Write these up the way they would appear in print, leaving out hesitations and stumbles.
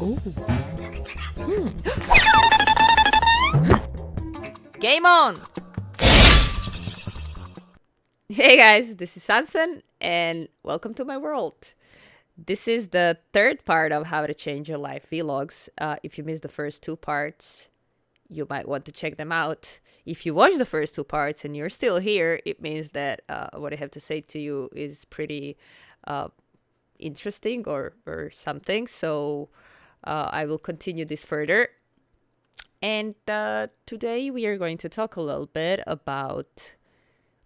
Ooh. Game on! Hey guys, this is Sansan, and welcome to my world. This is the third part of How to Change Your Life vlogs. If you missed the first two parts, you might want to check them out. If you watched the first two parts and you're still here, it means that what I have to say to you is pretty interesting or something. So I will continue this further. And today we are going to talk a little bit about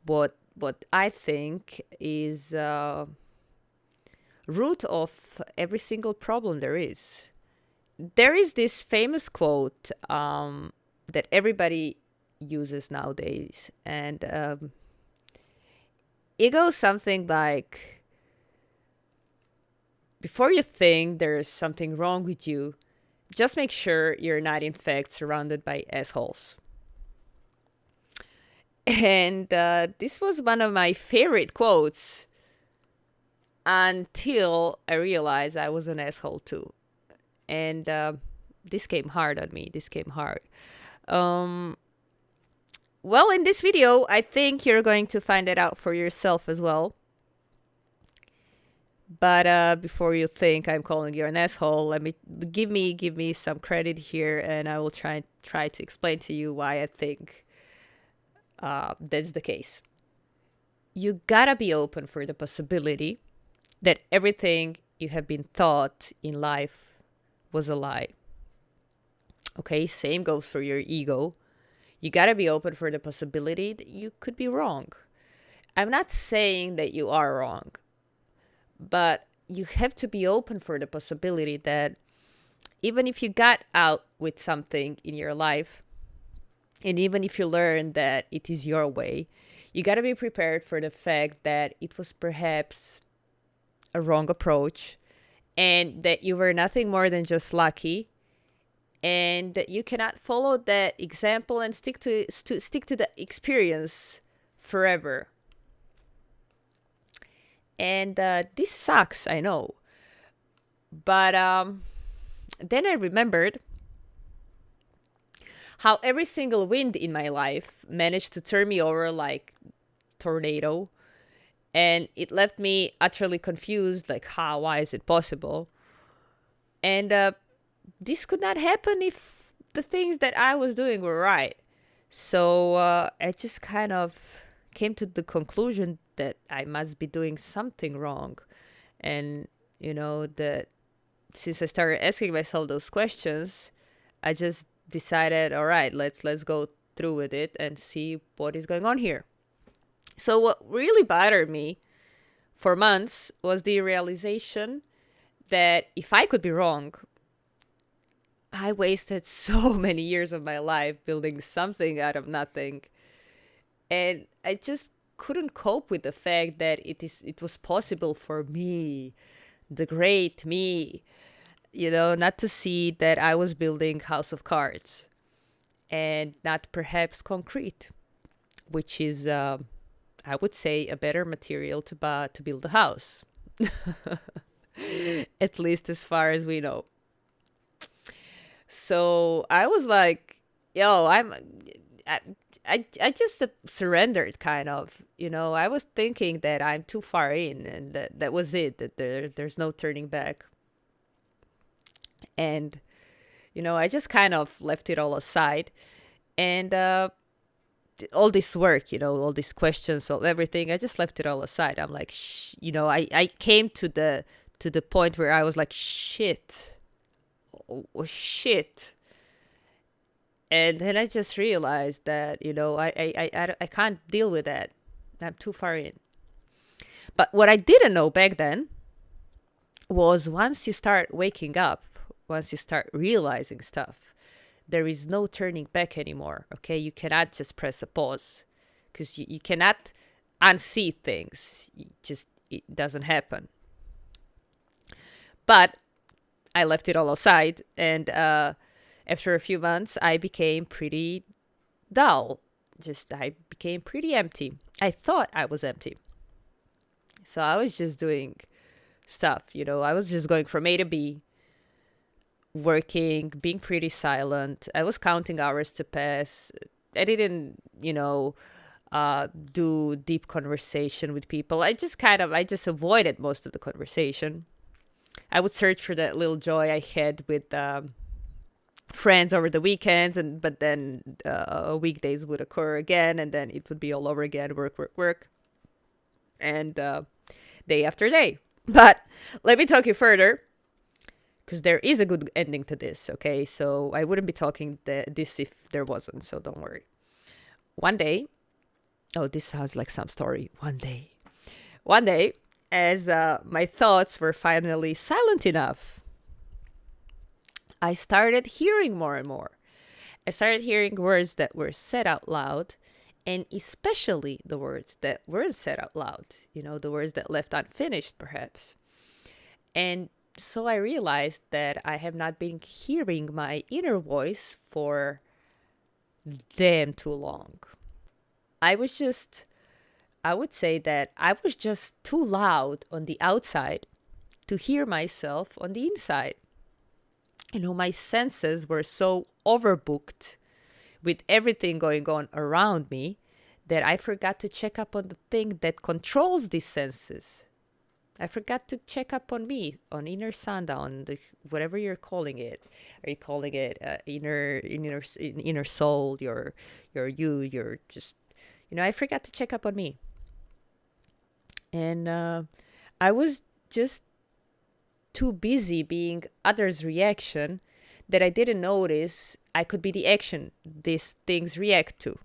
what I think is root of every single problem there is. There is this famous quote that everybody uses nowadays, and it goes something like, before you think there's something wrong with you, just make sure you're not in fact surrounded by assholes. And this was one of my favorite quotes until I realized I was an asshole too. And this came hard on me. Well, in this video, I think you're going to find it out for yourself as well. But before you think I'm calling you an asshole, let me give me some credit here, and I will try to explain to you why I think that's the case. You gotta be open for the possibility that everything you have been taught in life was a lie. Okay, same goes for your ego. You gotta be open for the possibility that you could be wrong. I'm not saying that you are wrong, but you have to be open for the possibility that even if you got out with something in your life, and even if you learn that it is your way, you got to be prepared for the fact that it was perhaps a wrong approach, and that you were nothing more than just lucky, and that you cannot follow that example and stick to the experience forever. And this sucks, I know. But then I remembered how every single wind in my life managed to turn me over like tornado. And it left me utterly confused, like, why is it possible? And this could not happen if the things that I was doing were right. So I just kind of came to the conclusion that I must be doing something wrong. And, that since I started asking myself those questions, I just decided, all right, let's go through with it and see what is going on here. So what really bothered me for months was the realization that if I could be wrong, I wasted so many years of my life building something out of nothing. And I just couldn't cope with the fact that it was possible for me, the great me, not to see that I was building house of cards and not perhaps concrete, which is, I would say, a better material to build a house, at least as far as we know. So I was like, I just surrendered, kind of. I was thinking that I'm too far in, and that was it, that there's no turning back. And, I just kind of left it all aside. And all this work, all these questions, all everything, I just left it all aside. I'm like, I came to the point where I was like, shit. Oh, shit. And then I just realized that, I can't deal with that. I'm too far in. But what I didn't know back then was, once you start waking up, once you start realizing stuff, there is no turning back anymore, okay? You cannot just press a pause, because you cannot unsee things. It doesn't happen. But I left it all aside, and after a few months, I became pretty dull. I became pretty empty. I thought I was empty. So I was just doing stuff, I was just going from A to B, working, being pretty silent. I was counting hours to pass. I didn't, do deep conversation with people. I just avoided most of the conversation. I would search for that little joy I had with friends over the weekends, and but then weekdays would occur again, and then it would be all over again, work, work, work, and day after day. But let me talk you further, because there is a good ending to this, okay? So I wouldn't be talking this if there wasn't, so don't worry. One day, oh, this sounds like some story. One day, as my thoughts were finally silent enough, I started hearing more and more. I started hearing words that were said out loud, and especially the words that weren't said out loud, the words that left unfinished, perhaps. And so I realized that I have not been hearing my inner voice for damn too long. I was just, I would say that I was just too loud on the outside to hear myself on the inside. My senses were so overbooked with everything going on around me that I forgot to check up on the thing that controls these senses. I forgot to check up on me, on inner sanda, on whatever you're calling it. Are you calling it inner soul? Your you. You're just, I forgot to check up on me, and I was just too busy being others' reaction that I didn't notice I could be the action these things react to.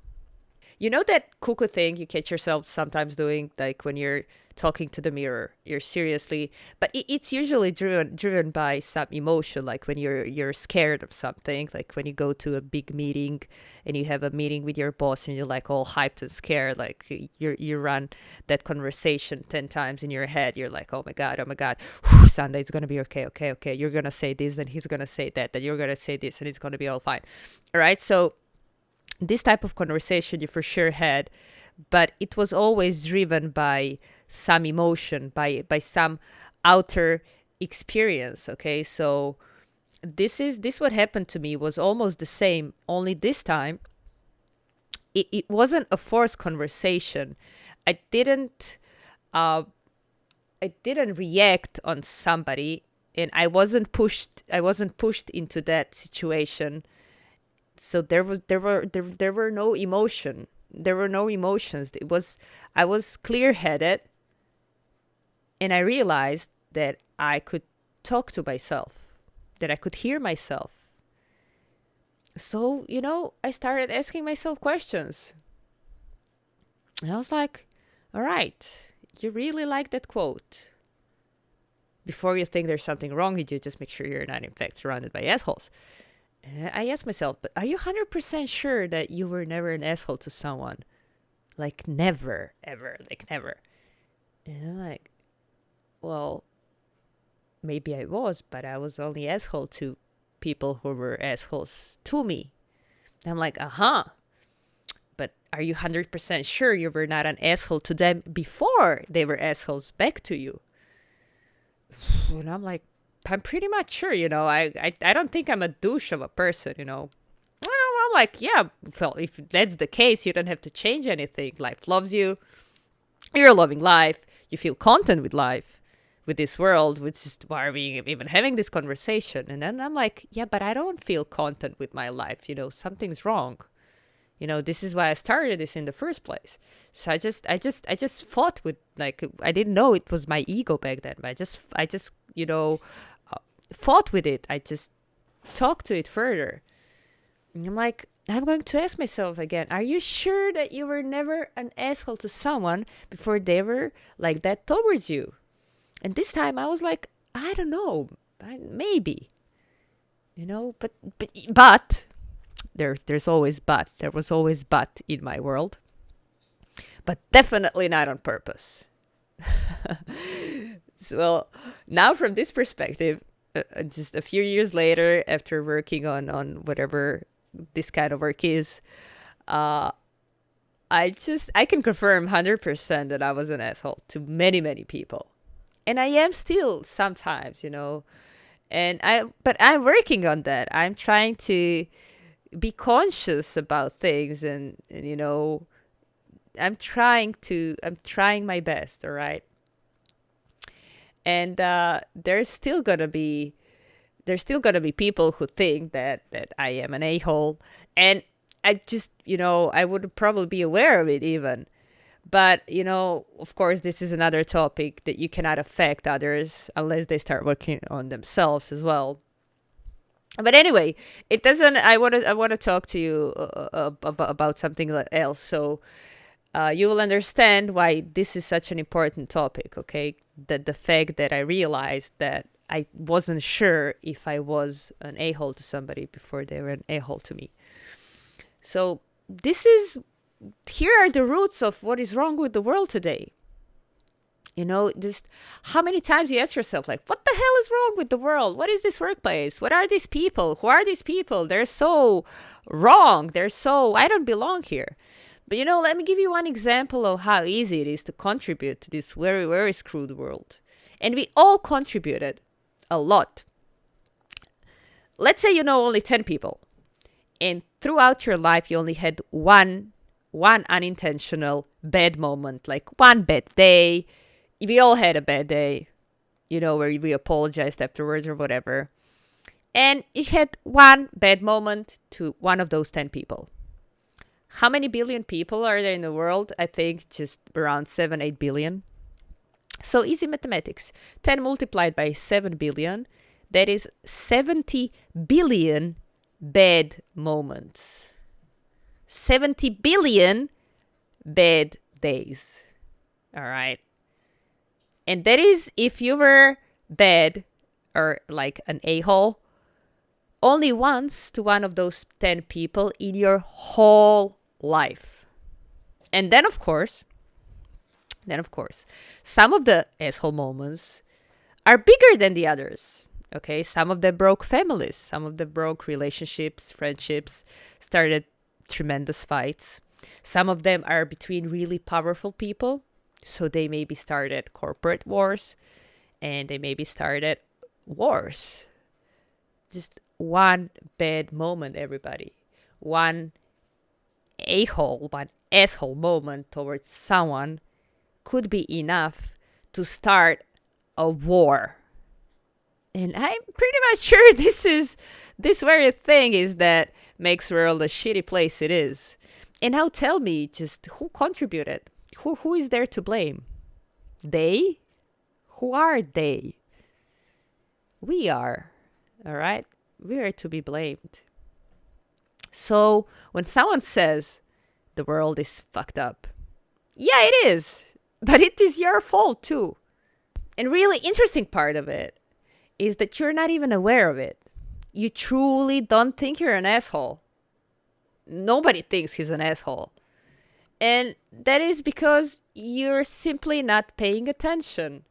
You know that cuckoo thing you catch yourself sometimes doing, like when you're talking to the mirror, you're seriously, but it's usually driven by some emotion, like when you're scared of something, like when you go to a big meeting and you have a meeting with your boss and you're like all hyped and scared, like you run that conversation 10 times in your head. You're like, oh my god, whew, Sunday, it's gonna be okay. You're gonna say this and he's gonna say that, and you're gonna say this and it's gonna be all fine. All right, so this type of conversation you for sure had, but it was always driven by some emotion, by some outer experience. Okay, so this what happened to me was almost the same, only this time it wasn't a forced conversation. I didn't uh I didn't react on somebody, and I wasn't pushed into that situation. So there were no emotion. There were no emotions. I was clear-headed, and I realized that I could talk to myself, that I could hear myself. So, I started asking myself questions. And I was like, all right, you really like that quote. Before you think there's something wrong with you, just make sure you're not in fact surrounded by assholes. I asked myself, but are you 100% sure that you were never an asshole to someone? Like, never, ever, like, never. And I'm like, well, maybe I was, but I was only asshole to people who were assholes to me. And I'm like, but are you 100% sure you were not an asshole to them before they were assholes back to you? And I'm like, I'm pretty much sure, I don't think I'm a douche of a person, Well, I'm like, yeah, well, if that's the case, you don't have to change anything. Life loves you. You're loving life. You feel content with life, with this world, which is why are we even having this conversation? And then I'm like, yeah, but I don't feel content with my life. Something's wrong. This is why I started this in the first place. So I just fought with, like, I didn't know it was my ego back then, but I just fought with it. I just talked to it further. And I'm like, I'm going to ask myself again, are you sure that you were never an asshole to someone before they were like that towards you? And this time I was like, I don't know, maybe, but there's always but. There was always but in my world, but definitely not on purpose. So now from this perspective, just a few years later, after working on whatever this kind of work is, I can confirm 100% that I was an asshole to many people, and I am still sometimes, But I'm working on that. I'm trying to be conscious about things, and I'm trying my best. All right. And there's still gonna be people who think that I am an a-hole, and I just, I would probably be aware of it even. But, of course, this is another topic that you cannot affect others unless they start working on themselves as well. But anyway, it doesn't. I want to talk to you about something else, so you will understand why this is such an important topic. Okay, that the fact that I realized that I wasn't sure if I was an a-hole to somebody before they were an a-hole to me. So this is here are the roots of what is wrong with the world today. Just how many times you ask yourself, like, what the hell is wrong with the world? What is this workplace? What are these people? Who are these people? They're so wrong. I don't belong here. But, let me give you one example of how easy it is to contribute to this very, very screwed world. And we all contributed a lot. Let's say you know only 10 people. And throughout your life, you only had one unintentional bad moment, like one bad day. We all had a bad day, where we apologized afterwards or whatever. And you had one bad moment to one of those 10 people. How many billion people are there in the world? I think just around 7, 8 billion. So easy mathematics. 10 multiplied by 7 billion, that is 70 billion bad moments. 70 billion bad days. All right. And that is if you were bad or like an a-hole only once to one of those 10 people in your whole life. And then, of course, some of the asshole moments are bigger than the others. Okay, some of them broke families, some of them broke relationships, friendships, started tremendous fights. Some of them are between really powerful people. So they maybe started corporate wars and they maybe started wars. Just one bad moment, everybody. One a-hole, one asshole moment towards someone could be enough to start a war. And I'm pretty much sure this very thing is that makes the world a shitty place it is. And now tell me just who contributed? Who is there to blame? They? Who are they? We are. All right? We are to be blamed. So when someone says the world is fucked up, yeah, it is. But it is your fault too. And really interesting part of it is that you're not even aware of it. You truly don't think you're an asshole. Nobody thinks he's an asshole. And that is because you're simply not paying attention.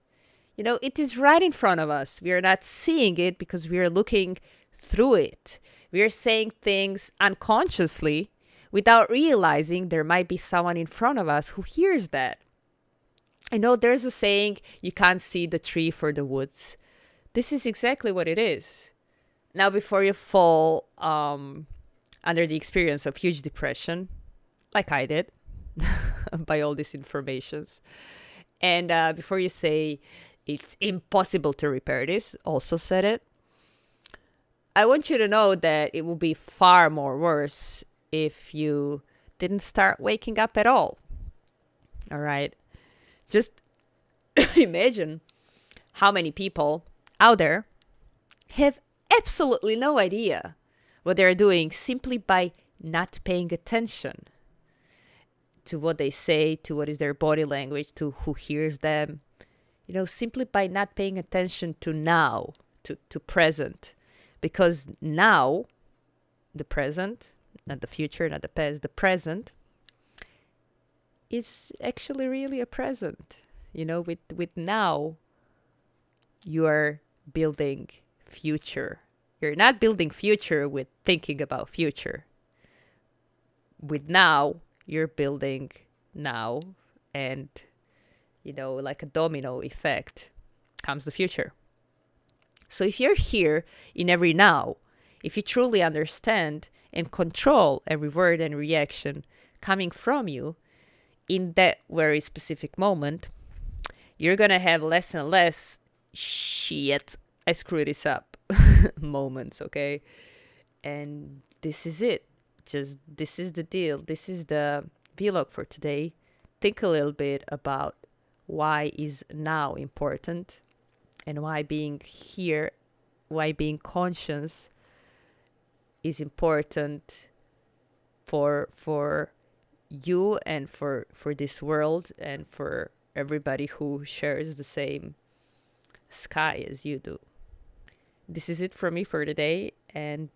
It is right in front of us. We are not seeing it because we are looking through it. We are saying things unconsciously without realizing there might be someone in front of us who hears that. There's a saying, you can't see the tree for the woods. This is exactly what it is. Now, before you fall under the experience of huge depression, like I did, by all these informations, and before you say it's impossible to repair this, also said it, I want you to know that it will be far more worse if you didn't start waking up at all. All right? Just imagine how many people out there have absolutely no idea what they're doing simply by not paying attention to what they say, to what is their body language, to who hears them. Simply by not paying attention to now, to present. Because now, the present, not the future, not the past, the present is actually really a present. With now, you are building future. You're not building future with thinking about future. With now, you're building now, and like a domino effect comes the future. So if you're here in every now, if you truly understand and control every word and reaction coming from you in that very specific moment, you're gonna have less and less shit, I screwed this up moments, okay? And this is it. Just this is the deal. This is the vlog for today. Think a little bit about why is now important and why being here, why being conscious is important for you and for this world and for everybody who shares the same sky as you do. This is it for me for today, and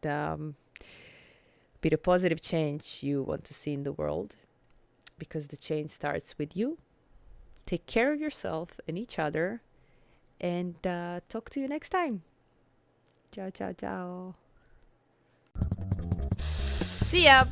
be the positive change you want to see in the world, because the change starts with you. Take care of yourself and each other, and talk to you next time. Ciao, ciao, ciao. See ya.